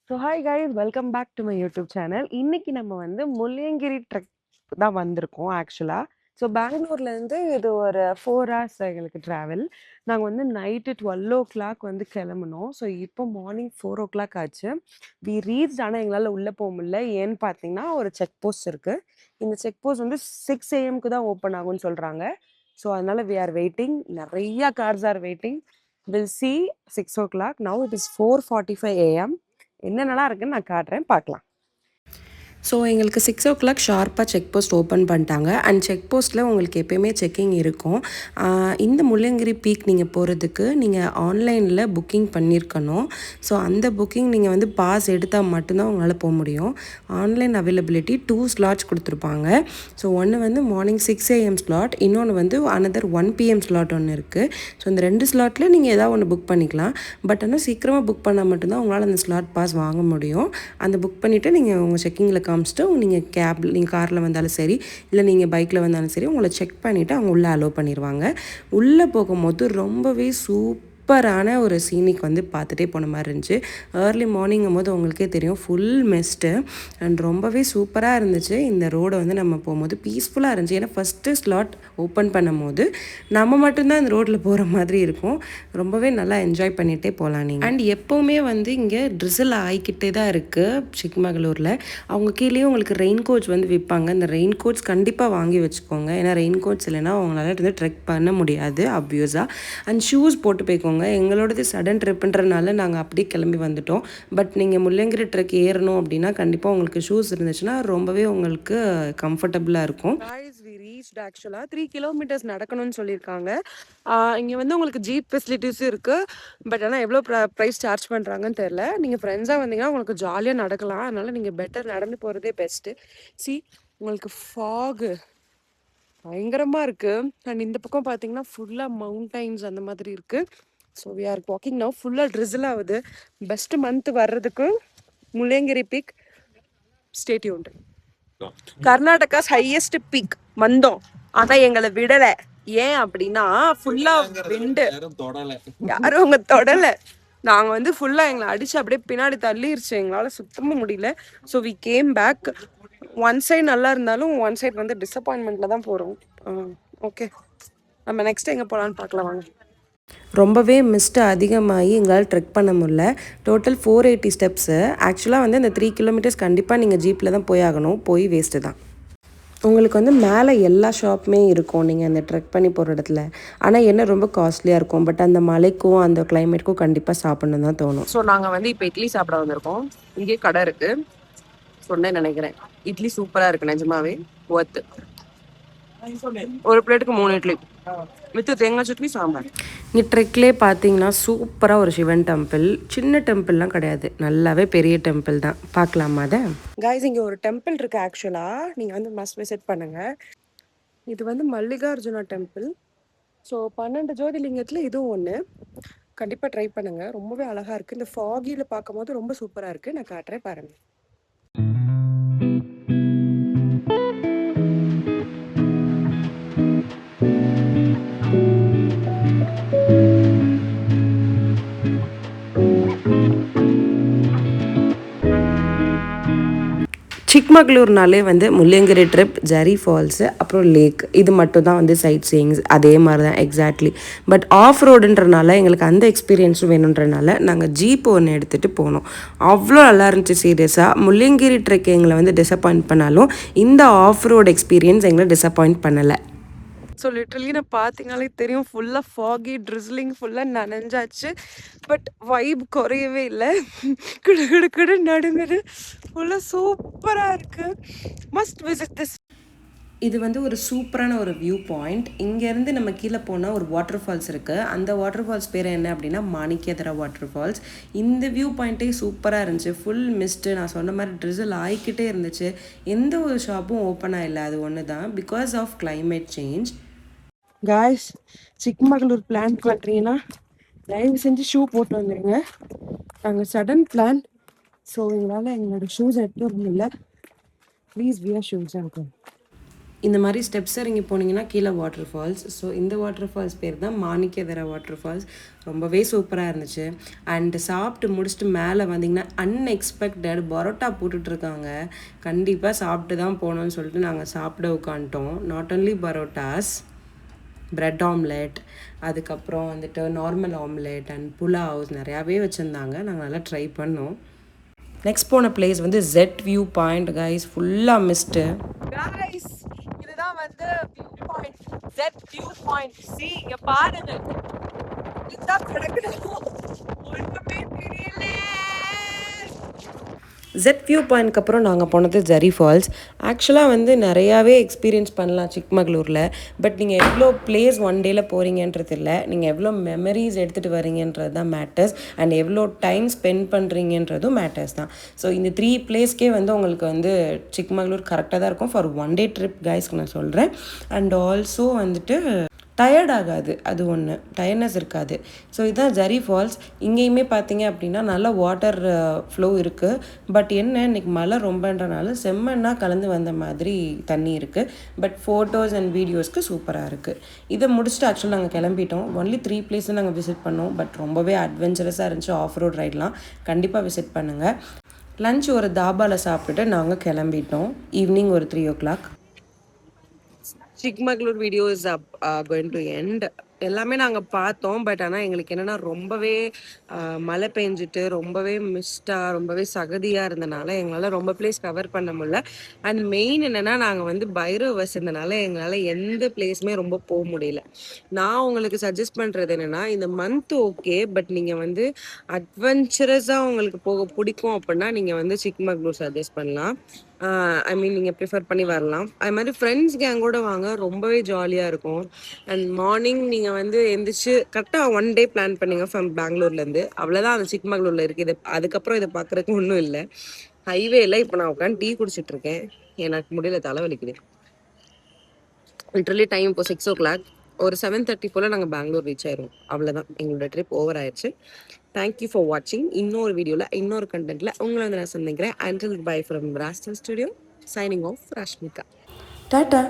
So hi guys welcome back to my YouTube channel. இன்னைக்கு நம்ம வந்து முள்ளியங்கிரி ட்ரெக் தான் வந்திருக்கோம் ஆக்சுவலாக. ஸோ பெங்களூர்லேருந்து இது ஒரு 4 hours எங்களுக்கு ட்ராவல். நாங்கள் வந்து நைட்டு 12 o'clock வந்து கிளம்புனோம். ஸோ இப்போ மார்னிங் 4 o'clock ஆச்சு. We reach. ஆனால் எங்களால் உள்ளே போக முடியல. ஏன்னு பார்த்தீங்கன்னா ஒரு செக் போஸ்ட் இருக்குது. இந்த செக் போஸ்ட் வந்து 6 AM தான் ஓப்பன் ஆகும்னு சொல்கிறாங்க. ஸோ அதனால் வி ஆர் வெயிட்டிங். நிறையா cars are waiting. Will see 6 o'clock. Now it is 4:45 AM. என்னென்னலாம் இருக்குன்னு நான் காட்டுறேன், பார்க்கலாம். ஸோ எங்களுக்கு 6 o'clock ஷார்ப்பாக செக் போஸ்ட் ஓப்பன் பண்ணிட்டாங்க. அண்ட் செக் போஸ்ட்டில் உங்களுக்கு எப்போயுமே செக்கிங் இருக்கும். இந்த முள்ளங்கிரி பீக் நீங்கள் போகிறதுக்கு நீங்கள் ஆன்லைனில் புக்கிங் பண்ணியிருக்கணும். ஸோ அந்த புக்கிங் நீங்கள் வந்து பாஸ் எடுத்தால் மட்டும்தான் உங்களால் போக முடியும். ஆன்லைன் அவைலபிலிட்டி 2 slots கொடுத்துருப்பாங்க. ஸோ ஒன்று வந்து மார்னிங் 6 AM ஸ்லாட், இன்னொன்று வந்து அனதர் 1 PM ஸ்லாட் ஒன்று இருக்குது. ஸோ இந்த 2 ஸ்லாட்டில் நீங்கள் ஏதாவது ஒன்று புக் பண்ணிக்கலாம். பட் ஆனால் சீக்கிரமாக புக் பண்ணால் மட்டும்தான் உங்களால் அந்த ஸ்லாட் பாஸ் வாங்க முடியும். அந்த புக் பண்ணிவிட்டு நீங்கள் உங்கள் செக்கிங்கில் காமிச்சிட்டு நீங்கள் நீங்கள் காரில் வந்தாலும் சரி, இல்லை நீங்கள் பைக்கில் வந்தாலும் சரி, உங்களை செக் பண்ணிவிட்டு அவங்க உள்ளே அலோவ் பண்ணிடுவாங்க. உள்ளே போகும்போது ரொம்பவே சூப்பரான ஒரு சீனிக் வந்து பார்த்துட்டே போன மாதிரி இருந்துச்சு. ஏர்லி மார்னிங்கும் போது உங்களுக்கே தெரியும் ஃபுல் மிஸ்ட்டு. அண்ட் ரொம்பவே சூப்பராக இருந்துச்சு. இந்த ரோடை வந்து நம்ம போகும்போது பீஸ்ஃபுல்லாக இருந்துச்சு. ஏன்னா ஃபஸ்ட்டு ஸ்லாட் ஓப்பன் பண்ணும் போது நம்ம மட்டும்தான் இந்த ரோட்டில் போகிற மாதிரி இருக்கும். ரொம்பவே நல்லா என்ஜாய் பண்ணிகிட்டே போகலாம் நீங்கள். அண்ட் எப்போவுமே வந்து இங்கே ட்ரிசில் ஆகிக்கிட்டே தான் இருக்குது சிக்மகளூரில். அவங்க கீழேயும் உங்களுக்கு ரெயின் கோட்ஸ் வந்து விற்பாங்க. இந்த ரெயின் கோட்ஸ் கண்டிப்பாக வாங்கி வச்சுக்கோங்க. ஏன்னா ரெயின் கோட்ஸ் இல்லைன்னா அவங்களால வந்து ட்ரெக் பண்ண முடியாது ஆப்வியஸாக. அண்ட் ஷூஸ் போட்டு போய்க்கோங்க. எங்களோடது சடன் ட்ரிப்புன்றனால நாங்கள் அப்படியே கிளம்பி வந்துட்டோம். பட் நீங்கள் முள்ளங்கிரி ட்ரெக் ஏறணும் அப்படின்னா கண்டிப்பாக உங்களுக்கு ஷூஸ் இருந்துச்சுன்னா ரொம்பவே உங்களுக்கு கம்ஃபர்டபுளாக இருக்கும். ஆக்சுவலாக 3 kilometers நடக்கணும்னு சொல்லியிருக்காங்க. இங்கே வந்து உங்களுக்கு ஜீப் ஃபெசிலிட்டிஸும் இருக்குது. பட் ஆனால் எவ்வளோ ப்ரைஸ் சார்ஜ் பண்ணுறாங்கன்னு தெரில. நீங்கள் ஃப்ரெண்ட்ஸாக வந்தீங்கன்னா உங்களுக்கு ஜாலியாக நடக்கலாம். அதனால் நீங்கள் பெட்டர் நடந்து போகிறதே பெஸ்ட்டு. உங்களுக்கு ஃபாகு பயங்கரமாக இருக்குது. அண்ட் இந்த பக்கம் பார்த்தீங்கன்னா ஃபுல்லாக மவுண்டைன்ஸ் அந்த மாதிரி இருக்குது. So we are walking now. ஃபுல்லாக ட்ரிசில் ஆகுது. பெஸ்ட்டு மந்த் வர்றதுக்கு Mullayanagiri peak stay tuned. Karnataka's highest peak வந்தோம், ஆனா எங்களை விடல. ஏன் அப்படின்னா ஃபுல்லா விண்டு, யாரும் அவங்க தொடல. நாங்க வந்து ஃபுல்லா எங்களை அடிச்சு அப்படியே பின்னாடி தள்ளிருச்சு. எங்களால சுத்தமா முடியல. So we came back. One side நல்லா இருந்தாலும் ஒன் சைடு வந்து டிசப்பாயின்மெண்ட்ல தான் போறோம். ஓகே, நம்ம நெக்ஸ்ட் எங்க போலான்னு பார்க்கலாம் வாங்க. ரொம்பவே மிஸ்ட்டு அதிகமாகி எங்களால் ட்ரெக் பண்ண முடியல. Total 480 steps. ஆக்சுவலாக வந்து இந்த 3 kilometers கண்டிப்பாக நீங்கள் ஜீப்பில் தான் போய் ஆகணும். போய் வேஸ்ட்டு தான். உங்களுக்கு வந்து மேலே எல்லா ஷாப்புமே இருக்கும் நீங்கள் அந்த ட்ரெக் பண்ணி போகிற இடத்துல. ஆனால் என்ன ரொம்ப காஸ்ட்லியாக இருக்கும். பட் அந்த மலைக்கும் அந்த கிளைமேட்டுக்கும் கண்டிப்பாக சாப்பிட்ணும் தான் தோணும். ஸோ நாங்கள் வந்து இப்போ இட்லி சாப்பிட வந்திருக்கோம். இங்கே கடை இருக்குது சொன்னேன்னு நினைக்கிறேன். இட்லி சூப்பராக இருக்குது நிஜமாவே. ஒர்த்து. ஒரு பிளேட்டுக்கு 3 இட்லி வித் தேங்காய் சட்னி சாம்பார். இங்கே ட்ரெக்லேயே பார்த்தீங்கன்னா சூப்பராக ஒரு சிவன் டெம்பிள். சின்ன டெம்பிள்லாம் கிடையாது, நல்லாவே பெரிய டெம்பிள் தான். பார்க்கலாமா அதை? காய்ஸ், இங்கே ஒரு டெம்பிள் இருக்குது ஆக்சுவலாக. நீங்கள் வந்து மஸ்ட் விசிட் பண்ணுங்கள். இது வந்து மல்லிகார்ஜுனா டெம்பிள். ஸோ 12 ஜோதிலிங்கத்தில் இதுவும் ஒன்று. கண்டிப்பாக ட்ரை பண்ணுங்கள். ரொம்பவே அழகாக இருக்குது. இந்த ஃபாகியில் பார்க்கும் போது ரொம்ப சூப்பராக இருக்குது. நான் காட்டுறேன் பாருங்கள். சிக்மகளூர்னாலே வந்து முள்ளங்கிரி ட்ரிப், ஜரி ஃபால்ஸு, அப்புறம் லேக், இது மட்டும் தான் வந்து சைட் சீயிங்ஸ். அதே மாதிரி தான் எக்ஸாக்ட்லி. பட் ஆஃப் ரோடுன்றனால எங்களுக்கு அந்த எக்ஸ்பீரியன்ஸும் வேணுன்றனால நாங்கள் ஜீப் ஒன்று எடுத்துகிட்டு போனோம். அவ்வளோ நல்லா இருந்துச்சு சீரியஸாக. முள்ளங்கிரி ட்ரெக் எங்களை வந்து டிசப்பாயிண்ட் பண்ணாலும் இந்த ஆஃப் ரோடு எக்ஸ்பீரியன்ஸ் எங்களை டிசப்பாயிண்ட் பண்ணலை. ஸோ லிட்ரலி நான் பார்த்தீங்கனாலே தெரியும் ஃபுல்லாக ஃபாகி ட்ரிஸ்லிங், ஃபுல்லாக நனைஞ்சாச்சு. பட் வைப் குறையவே இல்லை. கிடு கிடு கிடு நடுங்குது. ஃபுல்லாக சூப்பராக இருக்குது. Must visit this. இது வந்து ஒரு சூப்பரான ஒரு வியூ பாயிண்ட். இங்கேருந்து நம்ம கீழே போனால் ஒரு வாட்டர் ஃபால்ஸ் இருக்குது. அந்த வாட்டர் ஃபால்ஸ் பேர் என்ன அப்படின்னா மாணிக்கேதரா வாட்டர் ஃபால்ஸ். இந்த வியூ பாயிண்ட்டே சூப்பராக இருந்துச்சு. Full mist. நான் சொன்ன மாதிரி ட்ரிசில் ஆகிக்கிட்டே இருந்துச்சு. எந்த ஒரு ஷாப்பும் ஓப்பனாக இல்லை. அது ஒன்று தான், because of climate change. Guys, Chikmagalur plan பண்ணுறீங்கன்னா தயவு செஞ்சு ஷூ போட்டு வந்துடுங்க. நாங்கள் சடன் பிளான். ஸோ எங்களால் எங்களோட ஷூஸ் எடுத்து வரல. ப்ளீஸ் வியர் ஷூஸ் இருக்கும். இந்த மாதிரி ஸ்டெப்ஸ் இறங்கி போனீங்கன்னா கீழே வாட்டர் ஃபால்ஸ். ஸோ இந்த வாட்டர் ஃபால்ஸ் பேர் தான் மாணிக்கதரா வாட்டர் ஃபால்ஸ். ரொம்பவே சூப்பராக இருந்துச்சு. அண்டு சாப்பிட்டு முடிச்சுட்டு மேலே வந்தீங்கன்னா அன்எக்ஸ்பெக்டட் பரோட்டா போட்டுட்ருக்காங்க. கண்டிப்பாக சாப்பிட்டு தான் போகணுன்னு சொல்லிட்டு நாங்கள் சாப்பிட உட்காந்துட்டோம். Not only parottas, bread omelette, அதுக்கப்புறம் வந்துட்டு நார்மல் ஆம்லெட் அண்ட் புலாவ்ஸ் நிறையாவே வச்சுருந்தாங்க. நாங்கள் நல்லா ட்ரை பண்ணோம். நெக்ஸ்ட் போன பிளேஸ் வந்து ஜெட் வியூ பாயிண்ட் கைஸ். ஃபுல்லாக மிஸ்ட்டு கைஸ். இதுதான் வந்து view point, jet view point. See இங்கே பாருங்க, இதுதான் கிடக்குது, ஒன்றுமே தெரியல. ஜெட் வியூ பாயிண்ட்க்கு அப்புறம் நாங்கள் போனது ஜரி ஃபால்ஸ். ஆக்சுவலாக வந்து நிறையாவே எக்ஸ்பீரியன்ஸ் பண்ணலாம் சிக்மகளூரில். பட் நீங்கள் எவ்வளோ பிளேஸ் ஒன் டேயில் போகிறீங்கன்றது இல்லை, நீங்கள் எவ்வளோ மெமரிஸ் எடுத்துகிட்டு வரீங்கன்றது தான் மேட்டர்ஸ். அண்ட் எவ்வளோ டைம் ஸ்பெண்ட் பண்ணுறீங்கன்றதும் மேட்டர்ஸ் தான். ஸோ இந்த 3 பிளேஸ்க்கே வந்து உங்களுக்கு வந்து சிக்மகளூர் கரெக்டாக தான் இருக்கும் ஃபார் ஒன் டே ட்ரிப் கைஸ்க்கு நான் சொல்கிறேன். அண்ட் ஆல்சோ வந்துட்டு டயர்ட் ஆகாது, அது ஒன்று, டயர்ட்னஸ் இருக்காது. ஸோ இதுதான் ஜரி ஃபால்ஸ். இங்கேயுமே பார்த்தீங்க அப்படின்னா நல்லா வாட்டர் ஃப்ளோ இருக்குது. பட் என்ன, இன்றைக்கி மழை ரொம்பன்றனால செம்மண்ணா கலந்து வந்த மாதிரி தண்ணி இருக்குது. பட் ஃபோட்டோஸ் அண்ட் வீடியோஸ்க்கு சூப்பராக இருக்குது. இதை முடிச்சுட்டு ஆக்சுவலாக நாங்கள் கிளம்பிட்டோம். ஒன்லி 3 பிளேஸும் நாங்கள் விசிட் பண்ணோம். பட் ரொம்பவே அட்வென்ச்சரஸாக இருந்துச்சு. ஆஃப் ரோட் ரைட்லாம் கண்டிப்பாக விசிட் பண்ணுங்கள். லன்ச் ஒரு தாபாவில் சாப்பிட்டுட்டு நாங்கள் கிளம்பிட்டோம். ஈவினிங் ஒரு 3 o'clock. Chikmagalur video is going to end. எல்லாமே நாங்கள் பார்த்தோம். பட் ஆனால் எங்களுக்கு என்னென்னா ரொம்பவே மழை பெஞ்சிட்டு ரொம்பவே மிஸ்டாக ரொம்பவே சகதியாக இருந்தனால எங்களால் ரொம்ப பிளேஸ் கவர் பண்ண முடியல. அண்ட் மெயின் என்னென்னா நாங்கள் வந்து பைரவ் இருந்தனால எங்களால் எந்த பிளேஸுமே ரொம்ப போக முடியல. நான் உங்களுக்கு சஜஸ்ட் பண்ணுறது என்னென்னா, இந்த மந்த் ஓகே, பட் நீங்கள் வந்து அட்வென்ச்சரஸாக உங்களுக்கு போக பிடிக்கும் அப்படின்னா நீங்கள் வந்து சிக்மகளூர் சஜஸ்ட் பண்ணலாம். ஐ மீன் நீங்கள் ப்ரிஃபர் பண்ணி வரலாம். அது மாதிரி ஃப்ரெண்ட்ஸ் கேங்கோட வாங்க, ரொம்பவே ஜாலியாக இருக்கும். அண்ட் மார்னிங் நீங்கள் வந்து எந்திரிச்சு கரெக்டாக 1 டே பிளான் பண்ணிங்க ஃப்ரம் பெங்களூர்லேருந்து. அவ்வளோதான் அந்த சிக்மகளூரில் இருக்குது. அதுக்கப்புறம் இதை பார்க்குறதுக்கு ஒன்றும் இல்லை. ஹைவேல இப்போ நான் உட்காந்து டீ குடிச்சிட்ருக்கேன். எனக்கு முடியல, தலைவலிக்குது. லிட்ரலி டைம் இப்போ 6 o'clock. ஒரு 7:30 போல் நாங்கள் பெங்களூர் ரீச் ஆயிடுவோம். அவ்வளோதான், எங்களோட ட்ரிப் ஓவர் ஆயிடுச்சு. தேங்க்யூ ஃபார் வாட்சிங். இன்னொரு வீடியோவில் இன்னொரு கண்டென்ட்டில் உங்களை வந்து நான் சந்திக்கிறேன். அண்டில் பை ஃப்ரம் ராஸ்டல் studio. Signing off, Rashmika. Tata.